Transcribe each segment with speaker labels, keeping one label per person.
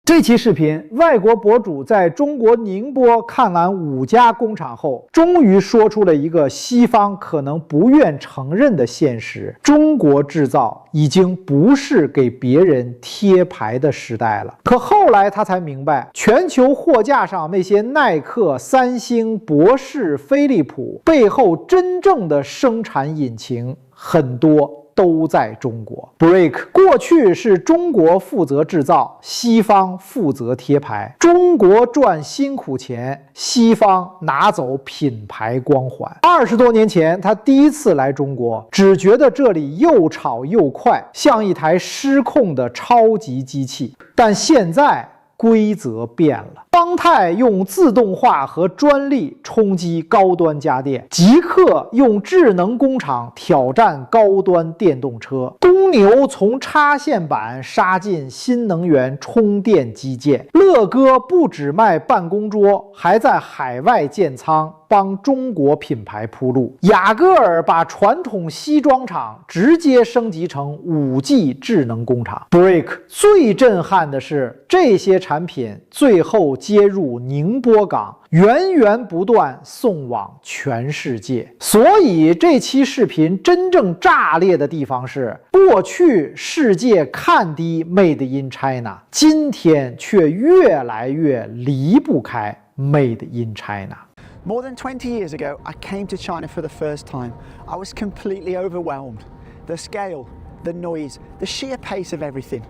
Speaker 1: 这期视频，外国博主在中国宁波看完5家工厂后，终于说出了一个西方可能不愿承认的现实：中国制造已经不是给别人贴牌的时代了。可后来他才明白，全球货架上那些耐克、三星、博世、飞利浦背后真正的生产引擎很多都在中国。Break 过去是中国负责制造，西方负责贴牌，中国赚辛苦钱，西方拿走品牌光环。20多年前，他第一次来中国，只觉得这里又吵又快，像一台失控的超级机器。但现在规则变了，方太用自动化和专利冲击高端家电，极客用智能工厂挑战高端电动车，公牛从插线板杀进新能源充电基建，乐哥不只卖办公桌，还在海外建仓，帮中国品牌铺路。雅戈尔把传统西装厂直接升级成5G 智能工厂。Break 最震撼的是，这些产品最后接入宁波港，源源不断送往全世界。所以这期视频真正炸裂的地方是，过去世界看低 Made in China， 今天却越来越离不开 Made in China。More
Speaker 2: than 20 years ago, I came to China for the first time. I was completely overwhelmed. The scale, the noise, the sheer pace of everything.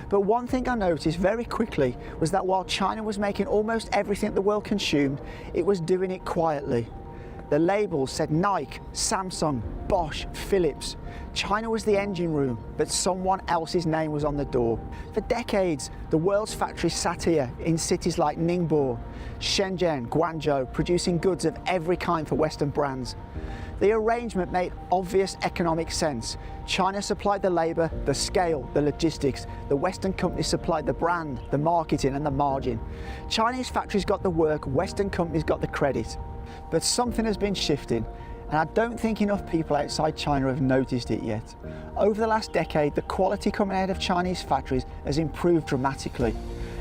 Speaker 2: But one thing I noticed very quickly was that while China was making almost everything the world consumed, it was doing it quietly. The labels said Nike, Samsung, Bosch, Philips. China was the engine room, but someone else's name was on the door. For decades, the world's factories sat here in cities like Ningbo, Shenzhen, Guangzhou, producing goods of every kind for Western brands. The arrangement made obvious economic sense. China supplied the labour, the scale, the logistics. The Western companies supplied the brand, the marketing and the margin. Chinese factories got the work, Western companies got the credit. But something has been shifting, and I don't think enough people outside China have noticed it yet. Over the last decade, the quality coming out of Chinese factories has improved dramatically,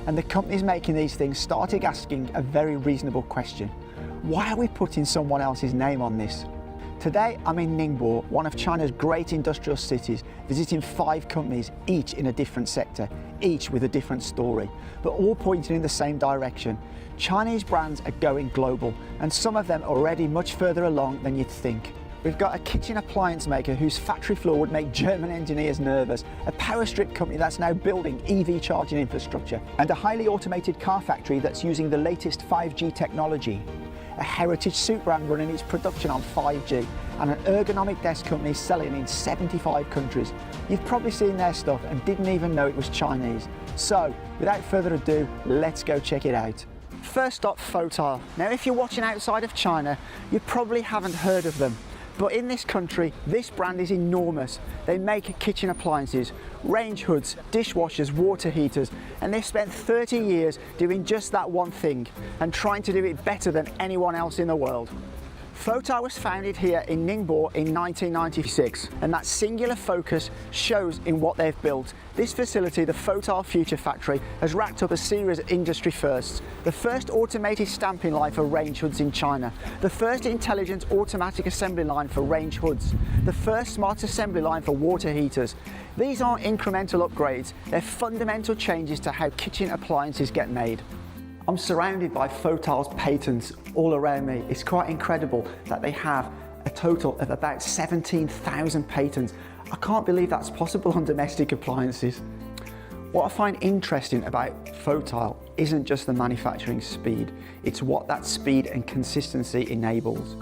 Speaker 2: and the companies making these things started asking a very reasonable question. Why are we putting someone else's name on this? Today, I'm in Ningbo, one of China's great industrial cities, visiting 5 companies, each in a different sector, each with a different story, but all pointing in the same direction. Chinese brands are going global, and some of them are already much further along than you'd think. We've got a kitchen appliance maker whose factory floor would make German engineers nervous, a power strip company that's now building EV charging infrastructure, and a highly automated car factory that's using the latest 5G technology. A heritage suit brand running its production on 5G, and an ergonomic desk company selling in 75 countries. You've probably seen their stuff and didn't even know it was Chinese. So, without further ado, let's go check it out. First up, Fotile. Now, if you're watching outside of China, you probably haven't heard of them. But in this country, this brand is enormous. They make kitchen appliances, range hoods, dishwashers, water heaters, and they've spent 30 years doing just that one thing and trying to do it better than anyone else in the world. Fotile was founded here in Ningbo in 1996, and that singular focus shows in what they've built. This facility, the Fotile Future Factory, has racked up a series of industry firsts. The first automated stamping line for range hoods in China, the first intelligent automatic assembly line for range hoods, the first smart assembly line for water heaters. These aren't incremental upgrades, they're fundamental changes to how kitchen appliances get made. I'm surrounded by Fotile's patents all around me. It's quite incredible that they have a total of about 17,000 patents. I can't believe that's possible on domestic appliances. What I find interesting about Fotile isn't just the manufacturing speed, it's what that speed and consistency enables.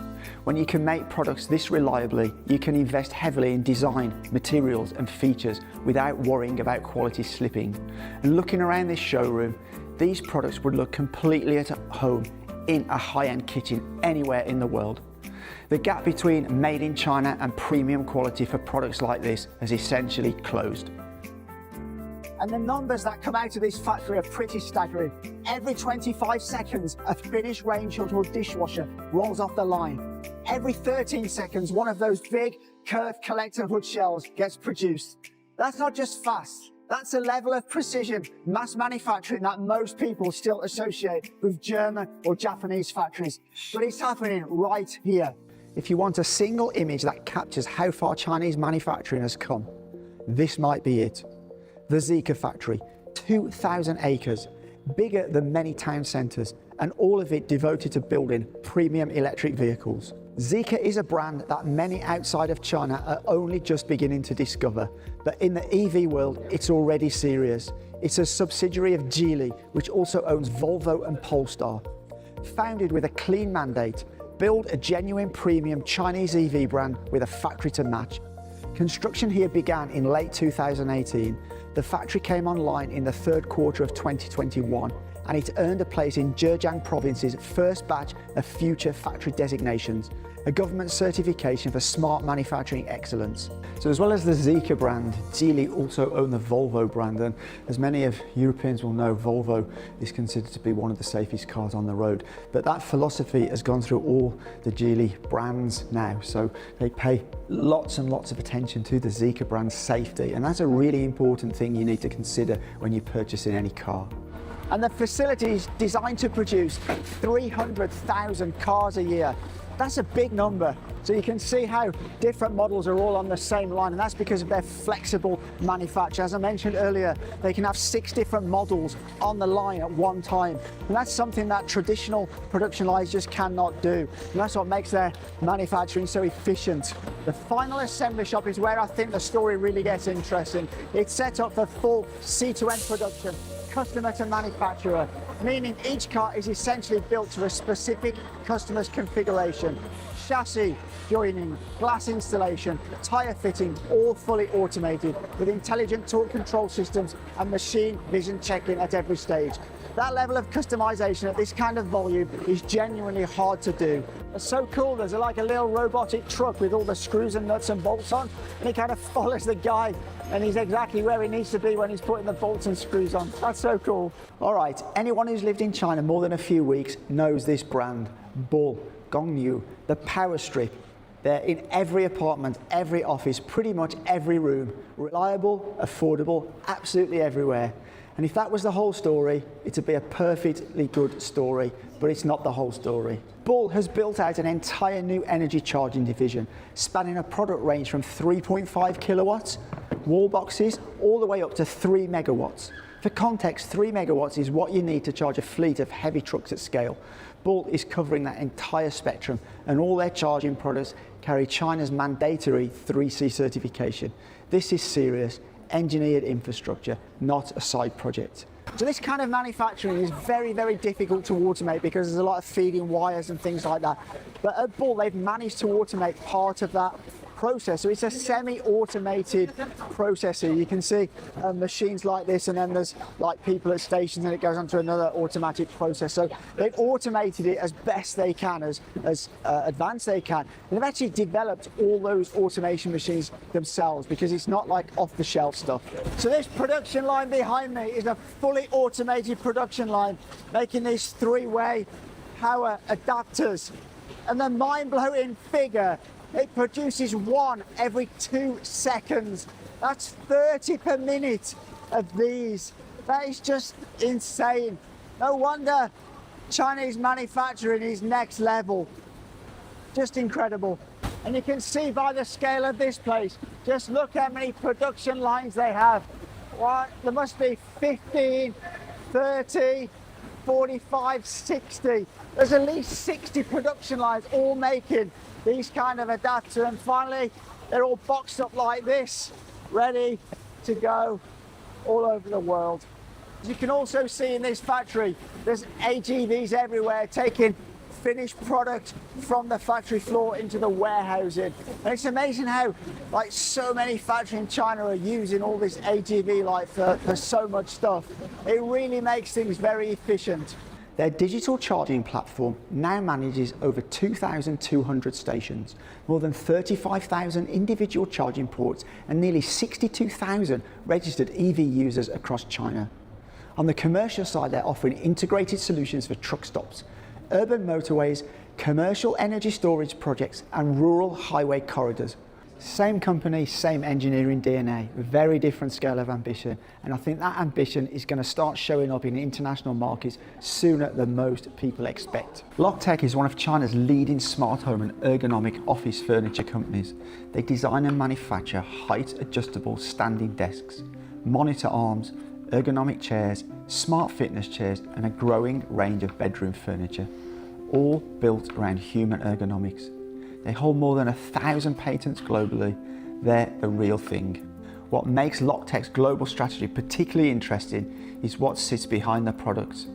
Speaker 2: When you can make products this reliably, you can invest heavily in design, materials and features without worrying about quality slipping. And looking around this showroom, these products would look completely at home in a high-end kitchen anywhere in the world. The gap between made in China and premium quality for products like this has essentially closed. And the numbers that come out of this factory are pretty staggering. Every 25 seconds, a finished range hood or dishwasher rolls off the line. Every 13 seconds, one of those big curved collector hood shells gets produced. That's not just fast, That's a level of precision, mass manufacturing that most people still associate with German or Japanese factories. But it's happening right here. If you want a single image that captures how far Chinese manufacturing has come, this might be it. The Zeekr factory, 2,000 acres, bigger than many town centres, and all of it devoted to building premium electric vehicles. Zeekr is a brand that many outside of China are only just beginning to discover, but in the EV world, it's already serious. It's a subsidiary of Geely, which also owns Volvo and Polestar. Founded with a clean mandate, build a genuine premium Chinese EV brand with a factory to match. Construction here began in late 2018. The factory came online in the third quarter of 2021, and it earned a place in Zhejiang province's first batch of future factory designations, a government certification for smart manufacturing excellence. So as well as the Zeekr brand, Geely also own the Volvo brand, and as many of Europeans will know, Volvo is considered to be one of the safest cars on the road. But that philosophy has gone through all the Geely brands now, so they pay lots and lots of attention to the Zeekr brand's safety, and that's a really important thing you need to consider when you're purchasing any car. And the facility is designed to produce 300,000 cars a year. That's a big number. So you can see how different models are all on the same line, and that's because of their flexible manufacture. As I mentioned earlier, they can have 6 different models on the line at one time. And that's something that traditional production lines just cannot do. And that's what makes their manufacturing so efficient. The final assembly shop is where I think the story really gets interesting. It's set up for full C-to-N production, customer to manufacturer, meaning each car is essentially built to a specific customer's configuration. Chassis, joining, glass installation, tyre fitting, all fully automated with intelligent torque control systems and machine vision checking at every stage. That level of customization at this kind of volume is genuinely hard to do. It's so cool, there's like a little robotic truck with all the screws and nuts and bolts on, and it kind of follows the guy, and he's exactly where he needs to be when he's putting the bolts and screws on. That's so cool. All right, anyone who's lived in China more than a few weeks knows this brand, Bull, Gongyu, the power strip. They're in every apartment, every office, pretty much every room. Reliable, affordable, absolutely everywhere. And if that was the whole story, it'd be a perfectly good story, but it's not the whole story. Bull has built out an entire new energy charging division, spanning a product range from 3.5 kilowatts, wall boxes, all the way up to 3 megawatts. For context, 3 megawatts is what you need to charge a fleet of heavy trucks at scale. Bull is covering that entire spectrum, and all their charging products carry China's mandatory 3C certification. This is serious, engineered infrastructure, not a side project. So this kind of manufacturing is very, very difficult to automate because there's a lot of feeding wires and things like that. But at Bull, they've managed to automate part of that process. So it's a semi-automated processor. You can see machines like this, and then there's like people at stations, and it goes onto another automatic process. So they've automated it as best they can, as advanced they can. And they've actually developed all those automation machines themselves because it's not like off-the-shelf stuff. So this production line behind me is a fully automated production line making these 3-way power adapters. And the mind-blowing figure, it produces 1 every 2 seconds. That's 30 per minute of these. That is just insane. No wonder Chinese manufacturing is next level. Just incredible. And you can see by the scale of this place, just look how many production lines they have. What? There must be 15, 30, 45, 60. There's at least 60 production lines all making these kind of adapters, and finally they're all boxed up like this, ready to go all over the world. As you can also see in this factory, there's AGVs everywhere taking finished product from the factory floor into the warehousing. And it's amazing how like so many factories in China are using all this AGV like for so much stuff. It really makes things very efficient. Their digital charging platform now manages over 2,200 stations, more than 35,000 individual charging ports, and nearly 62,000 registered EV users across China. On the commercial side, they're offering integrated solutions for truck stops, urban motorways, commercial energy storage projects, and rural highway corridors. Same company, same engineering DNA, very different scale of ambition. And I think that ambition is going to start showing up in international markets sooner than most people expect. Loctech is one of China's leading smart home and ergonomic office furniture companies. They design and manufacture height-adjustable standing desks, monitor arms, ergonomic chairs, smart fitness chairs, and a growing range of bedroom furniture, all built around human ergonomics. They hold more than 1,000 patents globally. They're the real thing. What makes Loctech's global strategy particularly interesting is what sits behind the products.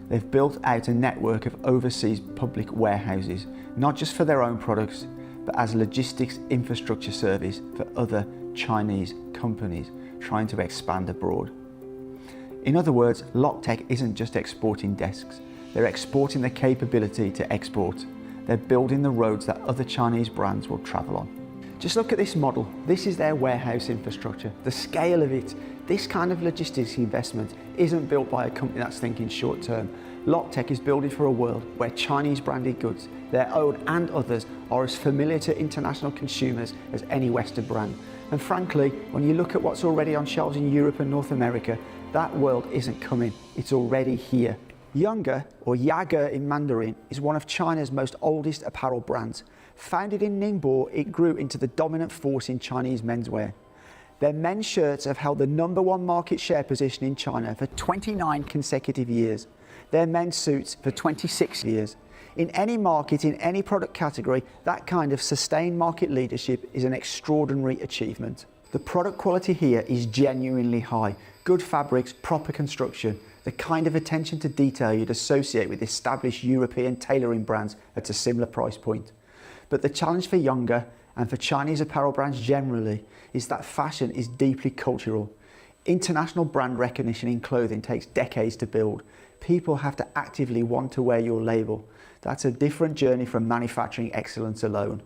Speaker 2: They've built out a network of overseas public warehouses, not just for their own products, but as logistics infrastructure service for other Chinese companies trying to expand abroad. In other words, Loctech isn't just exporting desks, they're exporting the capability to export. They're building the roads that other Chinese brands will travel on. Just look at this model. This is their warehouse infrastructure. The scale of it, this kind of logistics investment isn't built by a company that's thinking short term. Loctech is building for a world where Chinese branded goods, their own and others, are as familiar to international consumers as any Western brand. And frankly, when you look at what's already on shelves in Europe and North America, that world isn't coming, it's already here. Younger, or Yager in Mandarin, is one of China's most oldest apparel brands. Founded in Ningbo, it grew into the dominant force in Chinese menswear. Their men's shirts have held the #1 market share position in China for 29 consecutive years. Their men's suits for 26 years. In any market, in any product category, that kind of sustained market leadership is an extraordinary achievement. The product quality here is genuinely high. Good fabrics, proper construction, the kind of attention to detail you'd associate with established European tailoring brands at a similar price point. But the challenge for Younger, and for Chinese apparel brands generally, is that fashion is deeply cultural. International brand recognition in clothing takes decades to build. People have to actively want to wear your label. That's a different journey from manufacturing excellence alone.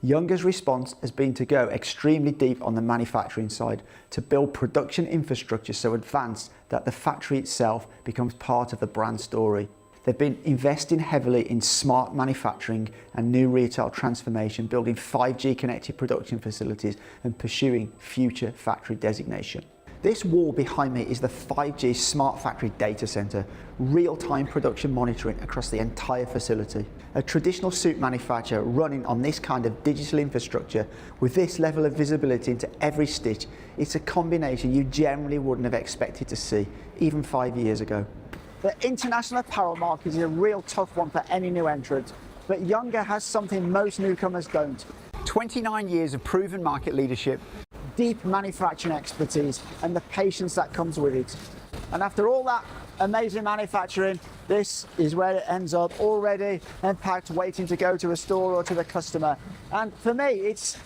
Speaker 2: Younger's response has been to go extremely deep on the manufacturing side, to build production infrastructure so advanced that the factory itself becomes part of the brand story. They've been investing heavily in smart manufacturing and new retail transformation, building 5G connected production facilities and pursuing future factory designation. This wall behind me is the 5G Smart Factory Data Center, real-time production monitoring across the entire facility. A traditional suit manufacturer running on this kind of digital infrastructure with this level of visibility into every stitch, it's a combination you generally wouldn't have expected to see, even 5 years ago. The international apparel market is a real tough one for any new entrant, but Younger has something most newcomers don't. 29 years of proven market leadership, deep manufacturing expertise, and the patience that comes with it. And after all that amazing manufacturing, this is where it ends up, already unpacked, waiting to go to a store or to the customer. And for me, it's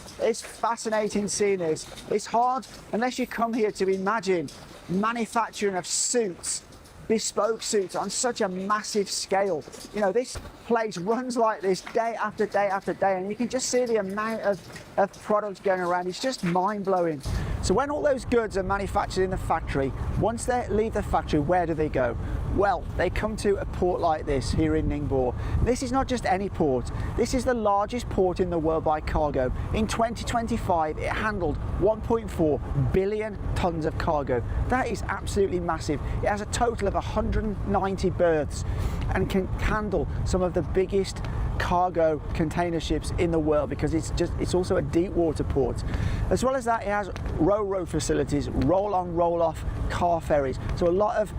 Speaker 2: fascinating seeing this. It's hard unless you come here to imagine manufacturing of suits, bespoke suits on such a massive scale. You know, this place runs like this day after day after day, and you can just see the amount of products going around. It's just mind-blowing. So when all those goods are manufactured in the factory, once they leave the factory, where do they go? Well, they come to a port like this here in Ningbo. This is not just any port. This is the largest port in the world by cargo. In 2025, it handled 1.4 billion tons of cargo. That is absolutely massive. It has a total of 190 berths and can handle some of the biggest cargo container ships in the world, because it's also a deep water port. As well as that, it has ro-ro facilities, roll-on, roll-off car ferries. So a lot of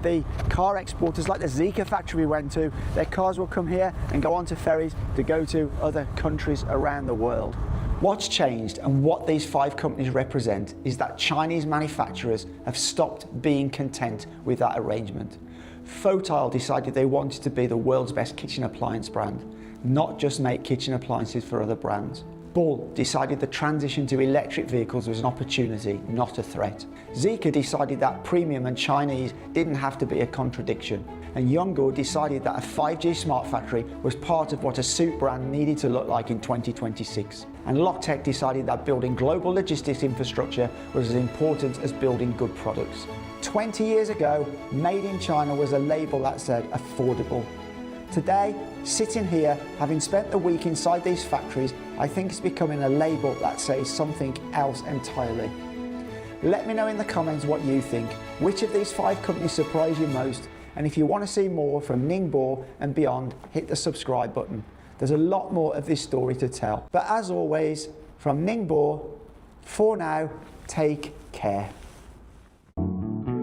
Speaker 2: the car exporters, like the Zeekr factory we went to, their cars will come here and go onto ferries to go to other countries around the world. What's changed, and what these 5 companies represent, is that Chinese manufacturers have stopped being content with that arrangement. Fotile decided they wanted to be the world's best kitchen appliance brand, not just make kitchen appliances for other brands. Bull decided the transition to electric vehicles was an opportunity, not a threat. Zeekr decided that premium and Chinese didn't have to be a contradiction. And Younger decided that a 5G smart factory was part of what a suit brand needed to look like in 2026. And Loctech decided that building global logistics infrastructure was as important as building good products. 20 years ago, Made in China was a label that said affordable. Today, sitting here, having spent the week inside these factories, I think it's becoming a label that says something else entirely. Let me know in the comments what you think. Which of these 5 companies surprise you most? And if you want to see more from Ningbo and beyond, hit the subscribe button. There's a lot more of this story to tell. But as always, from Ningbo, for now, take care.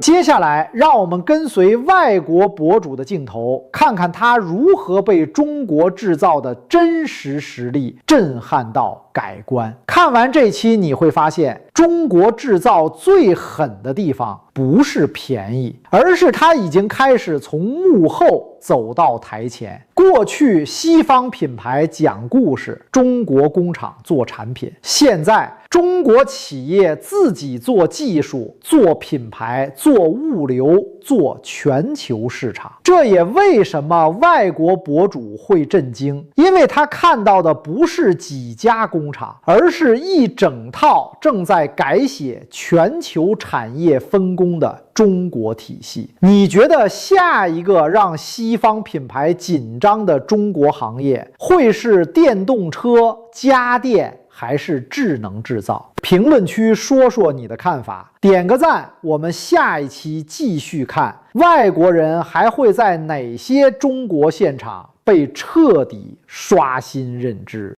Speaker 1: 接下来，让我们跟随外国博主的镜头，看看他如何被中国制造的真实实力震撼到改观。看完这期，你会发现，中国制造最狠的地方不是便宜，而是它已经开始从幕后走到台前。过去西方品牌讲故事，中国工厂做产品，现在中国企业自己做技术、做品牌、做物流、做全球市场。这也为什么外国博主会震惊，因为他看到的不是几家工厂，而是一整套正在改写全球产业分工的中国体系。你觉得下一个让西方品牌紧张的中国行业会是电动车、家电还是智能制造？评论区说说你的看法，点个赞，我们下一期继续看外国人还会在哪些中国现场被彻底刷新认知。